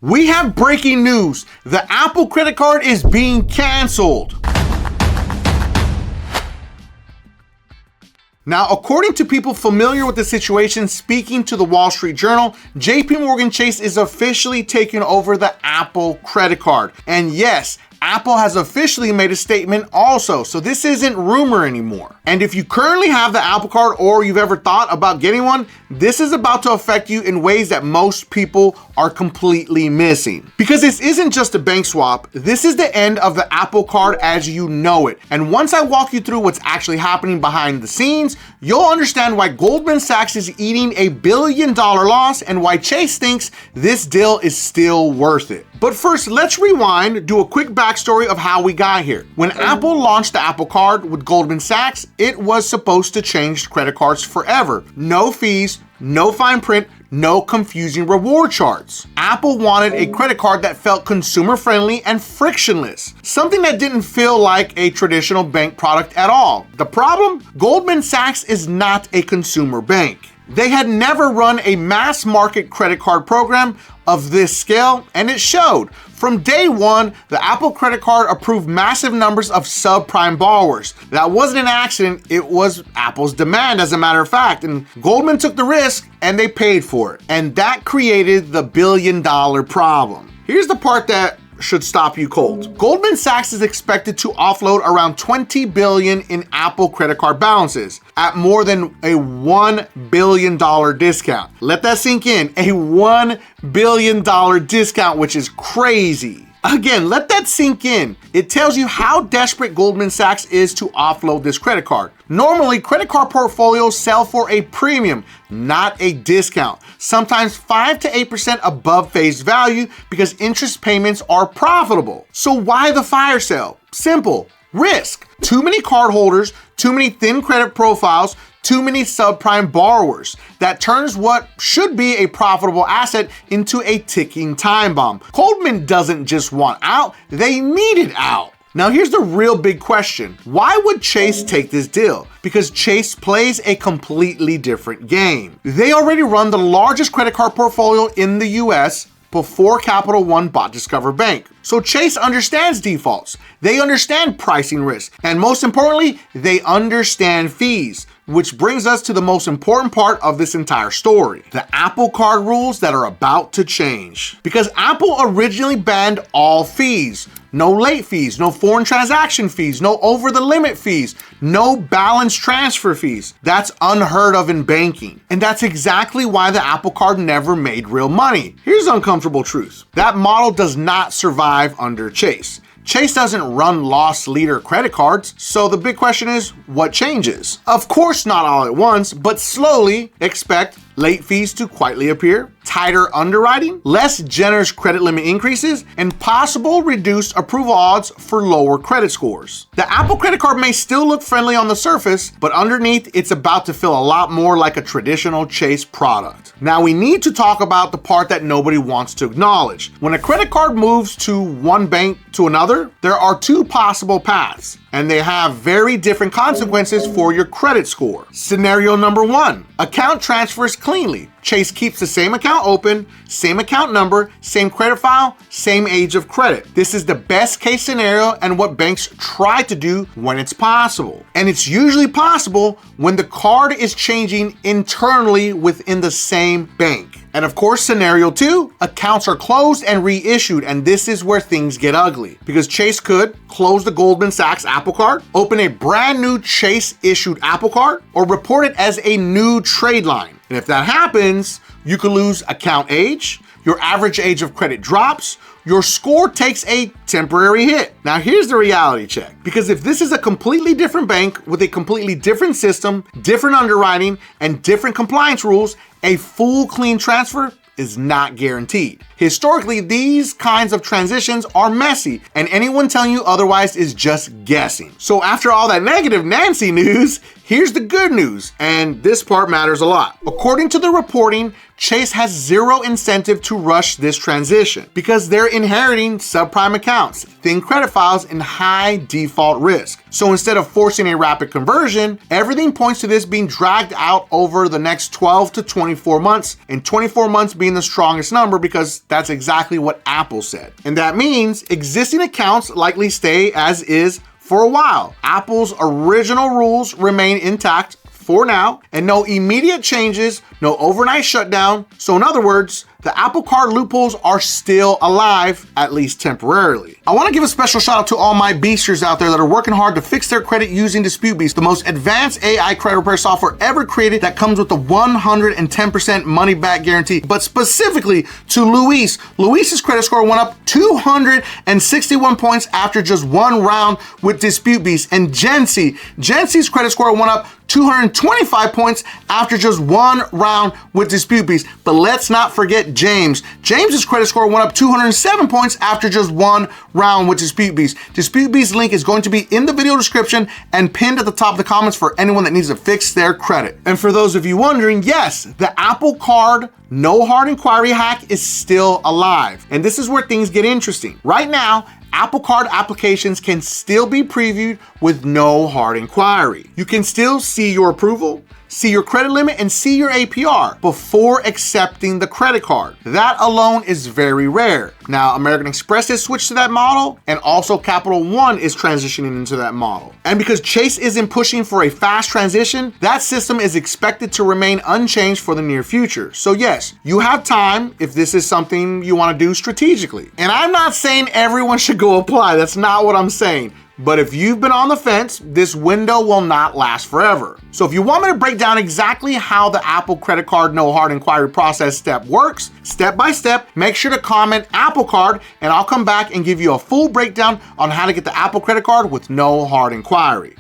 We have breaking news. The Apple credit card is being canceled. Now, according to people familiar with the situation speaking to the Wall Street Journal, JPMorgan Chase is officially taking over the Apple credit card. And yes, Apple has officially made a statement also, so this isn't rumor anymore. And if you currently have the Apple Card or you've ever thought about getting one, this is about to affect you in ways that most people are completely missing. Because this isn't just a bank swap, this is the end of the Apple Card as you know it. And once I walk you through what's actually happening behind the scenes, you'll understand why Goldman Sachs is eating a $1 billion loss and why Chase thinks this deal is still worth it. But first, let's rewind, do a quick backstory of how we got here. When Apple launched the Apple Card with Goldman Sachs, it was supposed to change credit cards forever. No fees, no fine print, no confusing reward charts. Apple wanted a credit card that felt consumer-friendly and frictionless, something that didn't feel like a traditional bank product at all. The problem? Goldman Sachs is not a consumer bank. They had never run a mass market credit card program of this scale, and it showed. From day one, the Apple credit card approved massive numbers of subprime borrowers. That wasn't an accident, it was Apple's demand, as a matter of fact, and Goldman took the risk and they paid for it. And that created the $1 billion problem. Here's the part that should stop you cold. Goldman Sachs is expected to offload around $20 billion in Apple credit card balances at more than a $1 billion discount. Let that sink in, a $1 billion discount, which is crazy. Again, let that sink in. It tells you how desperate Goldman Sachs is to offload this credit card. Normally, credit card portfolios sell for a premium, not a discount, sometimes 5 to 8% above face value because interest payments are profitable. So why the fire sale? Simple, risk. Too many cardholders, too many thin credit profiles, too many subprime borrowers. That turns what should be a profitable asset into a ticking time bomb. Goldman doesn't just want out, they need it out. Now here's the real big question. Why would Chase take this deal? Because Chase plays a completely different game. They already run the largest credit card portfolio in the US before Capital One bought Discover Bank. So Chase understands defaults, they understand pricing risk, and most importantly, they understand fees. Which brings us to the most important part of this entire story, the Apple Card rules that are about to change. Because Apple originally banned all fees. No late fees, no foreign transaction fees, no over the limit fees, no balance transfer fees. That's unheard of in banking. And that's exactly why the Apple Card never made real money. Here's the uncomfortable truth. That model does not survive under Chase. Chase doesn't run loss leader credit cards, so the big question is, what changes? Of course not all at once, but slowly. Expect late fees to quietly appear, tighter underwriting, less generous credit limit increases, and possible reduced approval odds for lower credit scores. The Apple credit card may still look friendly on the surface, but underneath it's about to feel a lot more like a traditional Chase product. Now we need to talk about the part that nobody wants to acknowledge. When a credit card moves to one bank to another, there are two possible paths, and they have very different consequences for your credit score. Scenario number one, account transfers cleanly. Chase keeps the same account open, same account number, same credit file, same age of credit. This is the best case scenario and what banks try to do when it's possible. And it's usually possible when the card is changing internally within the same bank. And of course, scenario two, accounts are closed and reissued, and this is where things get ugly. Because Chase could close the Goldman Sachs Apple Card, open a brand new Chase-issued Apple Card, or report it as a new trade line. And if that happens, you could lose account age, your average age of credit drops, your score takes a temporary hit. Now here's the reality check. Because if this is a completely different bank with a completely different system, different underwriting, and different compliance rules, a full clean transfer is not guaranteed. Historically, these kinds of transitions are messy, and anyone telling you otherwise is just guessing. So after all that negative Nancy news, Here's the good news, and this part matters a lot. According to the reporting, Chase has zero incentive to rush this transition because they're inheriting subprime accounts, thin credit files, and high default risk. So instead of forcing a rapid conversion, everything points to this being dragged out over the next 12 to 24 months, and 24 months being the strongest number because that's exactly what Apple said. And that means existing accounts likely stay as is for a while. Apple's original rules remain intact for now, and no immediate changes, no overnight shutdown. So in other words, the Apple Card loopholes are still alive, at least temporarily. I want to give a special shout out to all my beasters out there that are working hard to fix their credit using DisputeBeast, the most advanced AI credit repair software ever created that comes with the 110% money back guarantee. But specifically to Luis. Luis's credit score went up 261 points after just one round with DisputeBeast. And Jency's credit score went up 225 points after just one round with DisputeBeast. But let's not forget James. James's credit score went up 207 points after just one round with DisputeBeast. DisputeBeast's link is going to be in the video description and pinned at the top of the comments for anyone that needs to fix their credit. And for those of you wondering, yes, the Apple Card no hard inquiry hack is still alive. And this is where things get interesting. Right now, Apple Card applications can still be previewed with no hard inquiry. You can still see your approval, see your credit limit, and see your APR before accepting the credit card. That alone is very rare. Now, American Express has switched to that model, and also Capital One is transitioning into that model. And because Chase isn't pushing for a fast transition, that system is expected to remain unchanged for the near future. So yes, you have time if this is something you want to do strategically. And I'm not saying everyone should go apply. That's not what I'm saying. But if you've been on the fence, this window will not last forever. So if you want me to break down exactly how the Apple credit card no hard inquiry process step works, step by step, make sure to comment Apple Card, and I'll come back and give you a full breakdown on how to get the Apple credit card with no hard inquiry.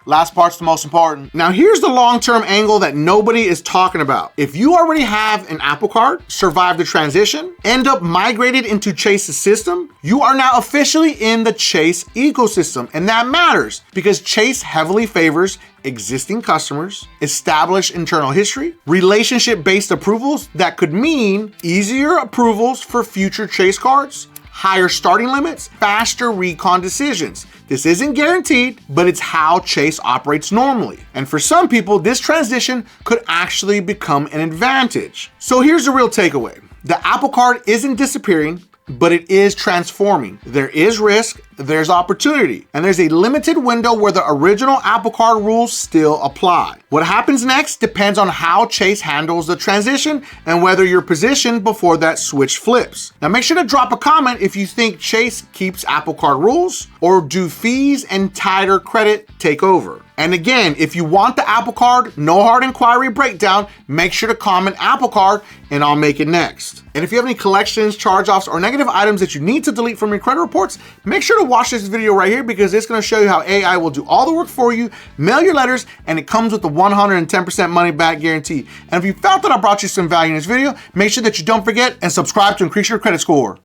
Last part's the most important. Now here's the long-term angle that nobody is talking about. If you already have an Apple Card, survive the transition, end up migrated into Chase's system, you are now officially in the Chase ecosystem. And that matters because Chase heavily favors existing customers, established internal history, relationship-based approvals that could mean easier approvals for future Chase cards, higher starting limits, faster recon decisions. This isn't guaranteed, but it's how Chase operates normally. And for some people, this transition could actually become an advantage. So here's the real takeaway. The Apple Card isn't disappearing, but it is transforming. There is risk, there's opportunity, and there's a limited window where the original Apple Card rules still apply. What happens next depends on how Chase handles the transition and whether you're positioned before that switch flips. Now make sure to drop a comment if you think Chase keeps Apple Card rules, or do fees and tighter credit take over. And again, if you want the Apple Card no hard inquiry breakdown, make sure to comment Apple Card and I'll make it next. And if you have any collections, charge-offs, or negative items that you need to delete from your credit reports, make sure to watch this video right here because it's gonna show you how AI will do all the work for you, mail your letters, and it comes with the 110% money back guarantee. And if you felt that I brought you some value in this video, make sure that you don't forget and subscribe to increase your credit score.